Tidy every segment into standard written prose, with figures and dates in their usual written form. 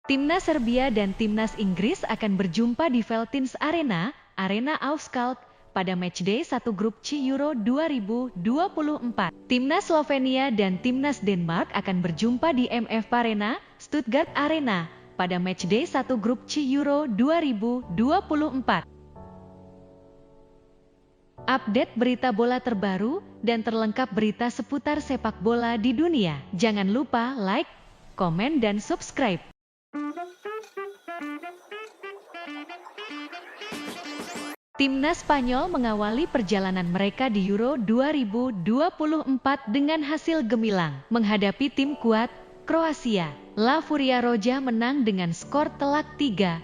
Timnas Serbia dan Timnas Inggris akan berjumpa di Veltins Arena, Arena Auskalk, pada matchday 1 grup C Euro 2024. Timnas Slovenia dan Timnas Denmark akan berjumpa di MF Arena, Stuttgart Arena, pada matchday 1 grup C Euro 2024. Update berita bola terbaru dan terlengkap berita seputar sepak bola di dunia. Jangan lupa like, komen, dan subscribe. Timnas Spanyol mengawali perjalanan mereka di Euro 2024 dengan hasil gemilang menghadapi tim kuat, Kroasia. La Furia Roja menang dengan skor telak 3-0.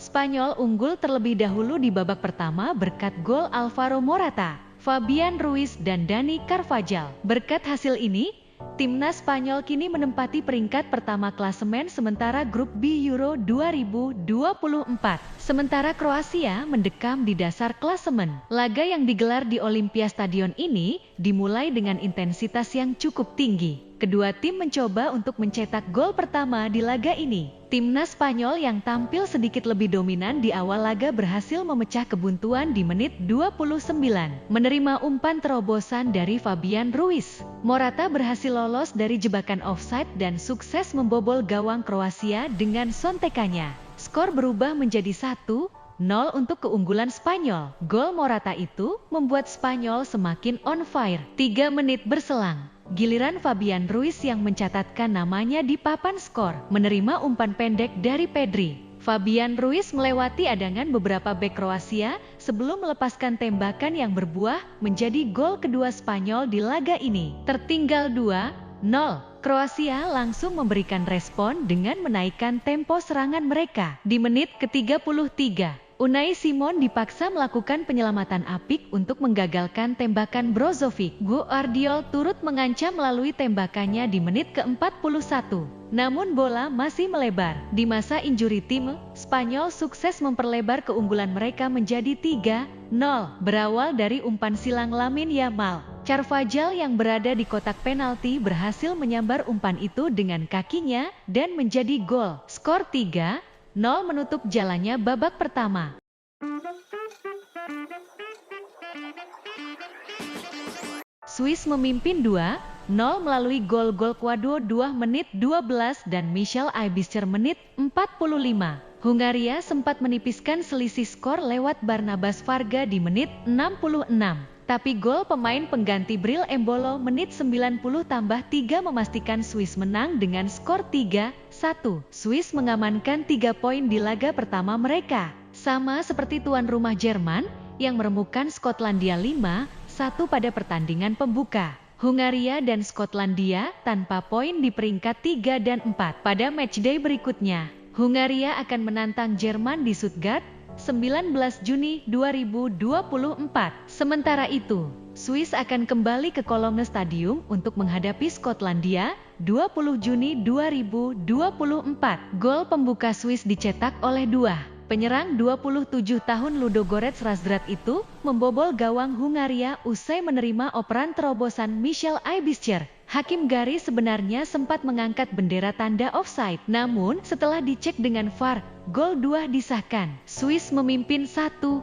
Spanyol unggul terlebih dahulu di babak pertama berkat gol Alvaro Morata, Fabian Ruiz, dan Dani Carvajal. Berkat hasil ini, Timnas Spanyol kini menempati peringkat pertama klasemen sementara grup B Euro 2024. Sementara Kroasia mendekam di dasar klasemen. Laga yang digelar di Olympia Stadion ini dimulai dengan intensitas yang cukup tinggi. Kedua tim mencoba untuk mencetak gol pertama di laga ini. Timnas Spanyol yang tampil sedikit lebih dominan di awal laga berhasil memecah kebuntuan di menit 29. Menerima umpan terobosan dari Fabian Ruiz, Morata berhasil lolos dari jebakan offside dan sukses membobol gawang Kroasia dengan sontekannya. Skor berubah menjadi 1-0 untuk keunggulan Spanyol. Gol Morata itu membuat Spanyol semakin on fire. 3 menit berselang, giliran Fabian Ruiz yang mencatatkan namanya di papan skor. Menerima umpan pendek dari Pedri, Fabian Ruiz melewati adangan beberapa bek Kroasia sebelum melepaskan tembakan yang berbuah menjadi gol kedua Spanyol di laga ini. Tertinggal 2-0. Kroasia langsung memberikan respon dengan menaikkan tempo serangan mereka. Di menit ke-33, Unai Simon dipaksa melakukan penyelamatan apik untuk menggagalkan tembakan Brozovic. Guardiola turut mengancam melalui tembakannya di menit ke-41. Namun bola masih melebar. Di masa injury time, Spanyol sukses memperlebar keunggulan mereka menjadi 3-0. Berawal dari umpan silang Lamine Yamal, Carvajal yang berada di kotak penalti berhasil menyambar umpan itu dengan kakinya dan menjadi gol. Skor 3-0 menutup jalannya babak pertama. Swiss memimpin 2-0 melalui gol Cuadrado 2 menit 12 dan Michel Aebischer menit 45. Hungaria sempat menipiskan selisih skor lewat Barnabas Varga di menit 66. Tapi gol pemain pengganti Bril Embolo menit 90 tambah 3 memastikan Swiss menang dengan skor 3-1. Swiss mengamankan 3 poin di laga pertama mereka. Sama seperti tuan rumah Jerman yang meremukkan Skotlandia 5-1 pada pertandingan pembuka. Hungaria dan Skotlandia tanpa poin di peringkat 3 dan 4. Pada matchday berikutnya, Hungaria akan menantang Jerman di Stuttgart 19 Juni 2024. Sementara itu, Swiss akan kembali ke Colomne Stadium untuk menghadapi Skotlandia 20 Juni 2024. Gol pembuka Swiss dicetak oleh penyerang 27 tahun Ludogorets Razgrad itu membobol gawang Hungaria usai menerima operan terobosan Michel Aebischer. Hakim garis sebenarnya sempat mengangkat bendera tanda offside, namun setelah dicek dengan VAR, gol 2 disahkan. Swiss memimpin 1-0.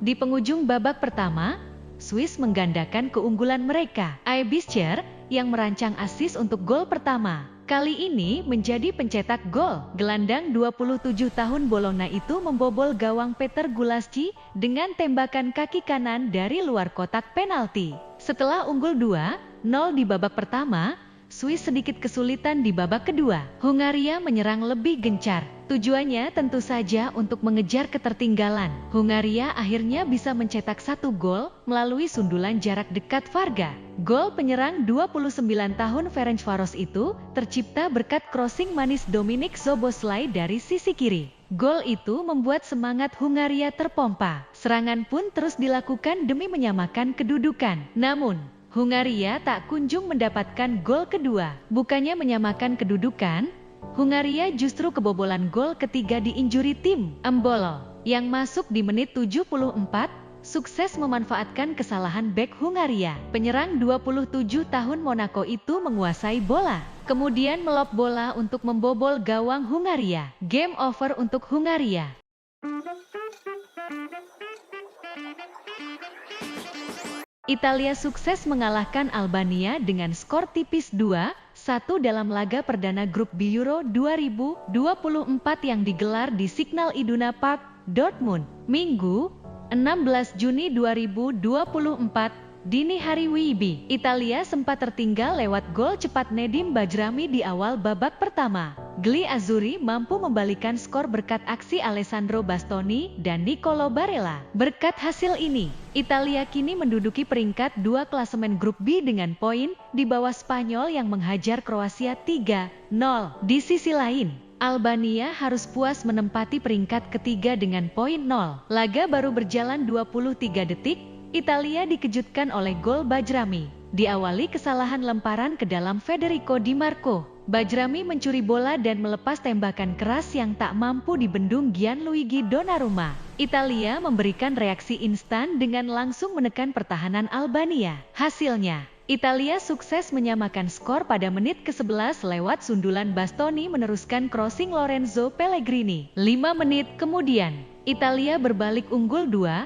Di penghujung babak pertama, Swiss menggandakan keunggulan mereka. Aebischer yang merancang assist untuk gol pertama kali ini menjadi pencetak gol. Gelandang 27 tahun Bologna itu membobol gawang Peter Gulaschi dengan tembakan kaki kanan dari luar kotak penalti. Setelah unggul 2-0 di babak pertama, Swiss sedikit kesulitan di babak kedua. Hungaria menyerang lebih gencar. Tujuannya tentu saja untuk mengejar ketertinggalan. Hungaria akhirnya bisa mencetak 1 gol melalui sundulan jarak dekat Varga. Gol penyerang 29 tahun Ferencvaros itu tercipta berkat crossing manis Dominik Szoboszlai dari sisi kiri. Gol itu membuat semangat Hungaria terpompa. Serangan pun terus dilakukan demi menyamakan kedudukan. Namun, Hungaria tak kunjung mendapatkan gol kedua. Bukannya menyamakan kedudukan, Hungaria justru kebobolan gol ketiga di injury time. Embolo yang masuk di menit 74 sukses memanfaatkan kesalahan bek Hungaria. Penyerang 27 tahun Monaco itu menguasai bola, kemudian melop bola untuk membobol gawang Hungaria. Game over untuk Hungaria. Italia sukses mengalahkan Albania dengan skor tipis 2-1 dalam laga perdana grup B Euro 2024 yang digelar di Signal Iduna Park, Dortmund, Minggu, 16 Juni 2024, dini hari WIB. Italia sempat tertinggal lewat gol cepat Nedim Bajrami di awal babak pertama. Gli Azzurri mampu membalikan skor berkat aksi Alessandro Bastoni dan Nicolo Barella. Berkat hasil ini, Italia kini menduduki peringkat 2 klasemen grup B dengan poin di bawah Spanyol yang menghajar Kroasia 3-0. Di sisi lain, Albania harus puas menempati peringkat ketiga dengan poin 0. Laga baru berjalan 23 detik, Italia dikejutkan oleh gol Bajrami. Diawali kesalahan lemparan ke dalam Federico Di Marco. Bajrami mencuri bola dan melepas tembakan keras yang tak mampu dibendung Gianluigi Donnarumma. Italia memberikan reaksi instan dengan langsung menekan pertahanan Albania. Hasilnya, Italia sukses menyamakan skor pada menit ke-11 lewat sundulan Bastoni meneruskan crossing Lorenzo Pellegrini. 5 menit kemudian, Italia berbalik unggul 2-1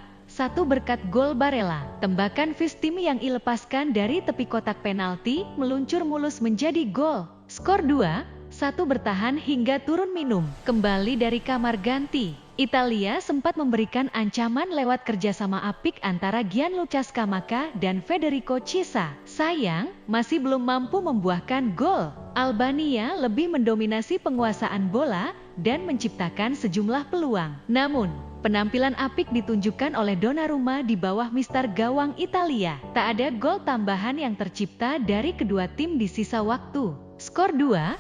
berkat gol Barella. Tembakan Vistimi yang dilepaskan dari tepi kotak penalti meluncur mulus menjadi gol. Skor 2-1 bertahan hingga turun minum. Kembali dari kamar ganti, Italia sempat memberikan ancaman lewat kerjasama apik antara Gianluca Scamacca dan Federico Chiesa. Sayang, masih belum mampu membuahkan gol. Albania lebih mendominasi penguasaan bola dan menciptakan sejumlah peluang. Namun, penampilan apik ditunjukkan oleh Donnarumma di bawah mister gawang Italia. Tak ada gol tambahan yang tercipta dari kedua tim di sisa waktu. Skor 2-1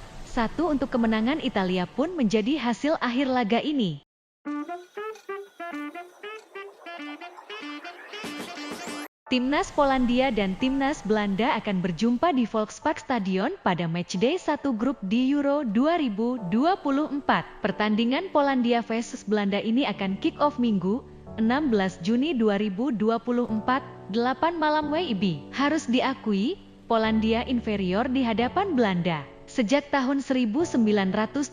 untuk kemenangan Italia pun menjadi hasil akhir laga ini. Timnas Polandia dan Timnas Belanda akan berjumpa di Volksparkstadion pada matchday 1 grup di Euro 2024. Pertandingan Polandia vs Belanda ini akan kick-off Minggu, 16 Juni 2024, 8 malam WIB. Harus diakui, Polandia inferior di hadapan Belanda. Sejak tahun 1979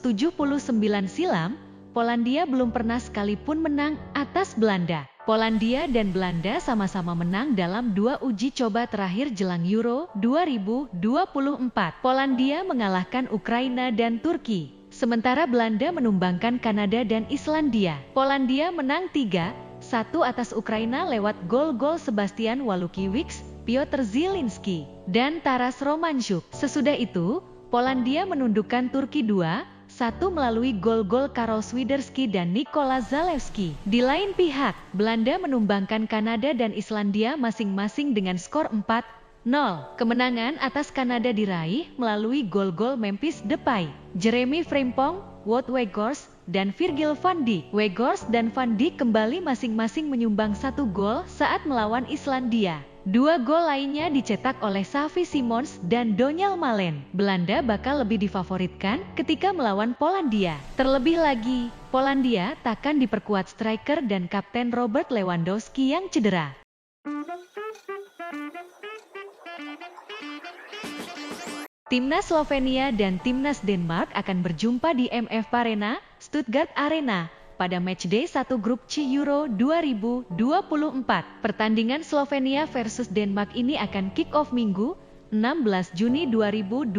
silam, Polandia belum pernah sekalipun menang atas Belanda. Polandia dan Belanda sama-sama menang dalam 2 uji coba terakhir jelang Euro 2024. Polandia mengalahkan Ukraina dan Turki, sementara Belanda menumbangkan Kanada dan Islandia. Polandia menang 3-1 atas Ukraina lewat gol-gol Sebastian Walukiewicz, Piotr Zielinski, dan Taras Romanchuk. Sesudah itu, Polandia menundukkan Turki 2-1 melalui gol-gol Karol Swiderski dan Nikola Zalewski. Di lain pihak, Belanda menumbangkan Kanada dan Islandia masing-masing dengan skor 4-0. Kemenangan atas Kanada diraih melalui gol-gol Memphis Depay, Jeremy Frimpong, Wout Weghorst, dan Virgil van Dijk. Weghorst dan van Dijk kembali masing-masing menyumbang 1 gol saat melawan Islandia. 2 gol lainnya dicetak oleh Xavi Simons dan Donyell Malen. Belanda bakal lebih difavoritkan ketika melawan Polandia. Terlebih lagi, Polandia takkan diperkuat striker dan kapten Robert Lewandowski yang cedera. Timnas Slovenia dan Timnas Denmark akan berjumpa di MF Arena, Stuttgart Arena, pada matchday 1 grup C Euro 2024. Pertandingan Slovenia versus Denmark ini akan kick-off Minggu, 16 Juni 2024,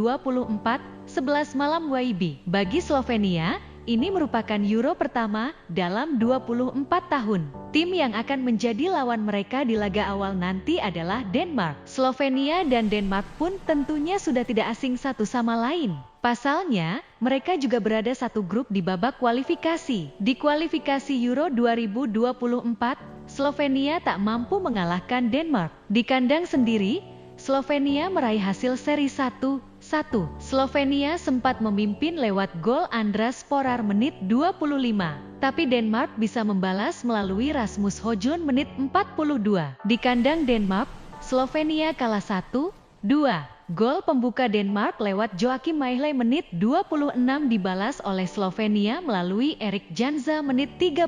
11 malam WIB. Bagi Slovenia, ini merupakan Euro pertama dalam 24 tahun. Tim yang akan menjadi lawan mereka di laga awal nanti adalah Denmark. Slovenia dan Denmark pun tentunya sudah tidak asing satu sama lain. Pasalnya, mereka juga berada satu grup di babak kualifikasi. Di kualifikasi Euro 2024, Slovenia tak mampu mengalahkan Denmark. Di kandang sendiri, Slovenia meraih hasil seri 1-1. Slovenia sempat memimpin lewat gol Andras Sporar menit 25. Tapi Denmark bisa membalas melalui Rasmus Højlund menit 42. Di kandang Denmark, Slovenia kalah 1-2. Gol pembuka Denmark lewat Joachim Mæhle menit 26 dibalas oleh Slovenia melalui Erik Janza menit 30.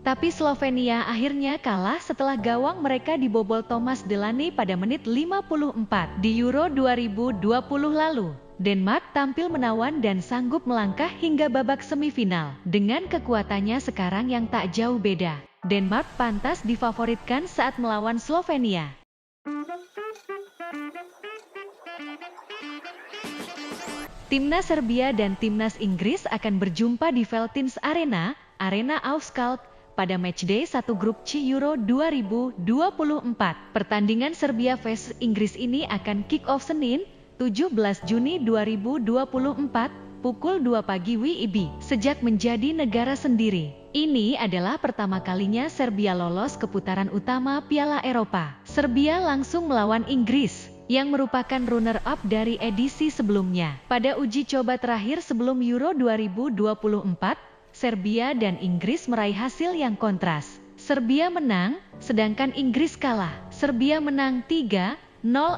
Tapi Slovenia akhirnya kalah setelah gawang mereka dibobol Thomas Delaney pada menit 54 di Euro 2020 lalu. Denmark tampil menawan dan sanggup melangkah hingga babak semifinal. Dengan kekuatannya sekarang yang tak jauh beda, Denmark pantas difavoritkan saat melawan Slovenia. Timnas Serbia dan Timnas Inggris akan berjumpa di Veltins Arena, Arena Auskalk, pada matchday 1 grup C Euro 2024. Pertandingan Serbia vs Inggris ini akan kick-off Senin, 17 Juni 2024, pukul 2 pagi WIB. Sejak menjadi negara sendiri, ini adalah pertama kalinya Serbia lolos ke putaran utama Piala Eropa. Serbia langsung melawan Inggris, yang merupakan runner-up dari edisi sebelumnya. Pada uji coba terakhir sebelum Euro 2024, Serbia dan Inggris meraih hasil yang kontras. Serbia menang, sedangkan Inggris kalah. Serbia menang 3-0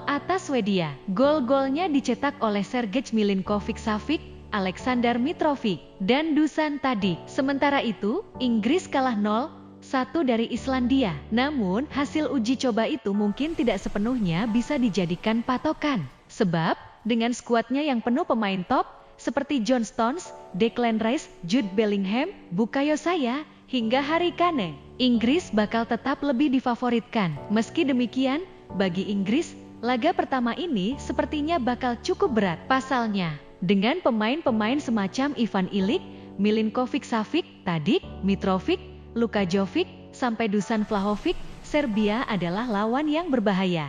atas Swedia. Gol-golnya dicetak oleh Sergej Milinkovic-Savic, Aleksandar Mitrovic, dan Dusan Tadic. Sementara itu, Inggris kalah 0-1 dari Islandia. Namun, hasil uji coba itu mungkin tidak sepenuhnya bisa dijadikan patokan. Sebab, dengan skuadnya yang penuh pemain top, seperti John Stones, Declan Rice, Jude Bellingham, Bukayo Saka, hingga Harry Kane, Inggris bakal tetap lebih difavoritkan. Meski demikian, bagi Inggris, laga pertama ini sepertinya bakal cukup berat. Pasalnya, dengan pemain-pemain semacam Ivan Ilic, Milinkovic-Savic, Tadic, Mitrovic, Luka Jovic, sampai Dusan Vlahovic, Serbia adalah lawan yang berbahaya.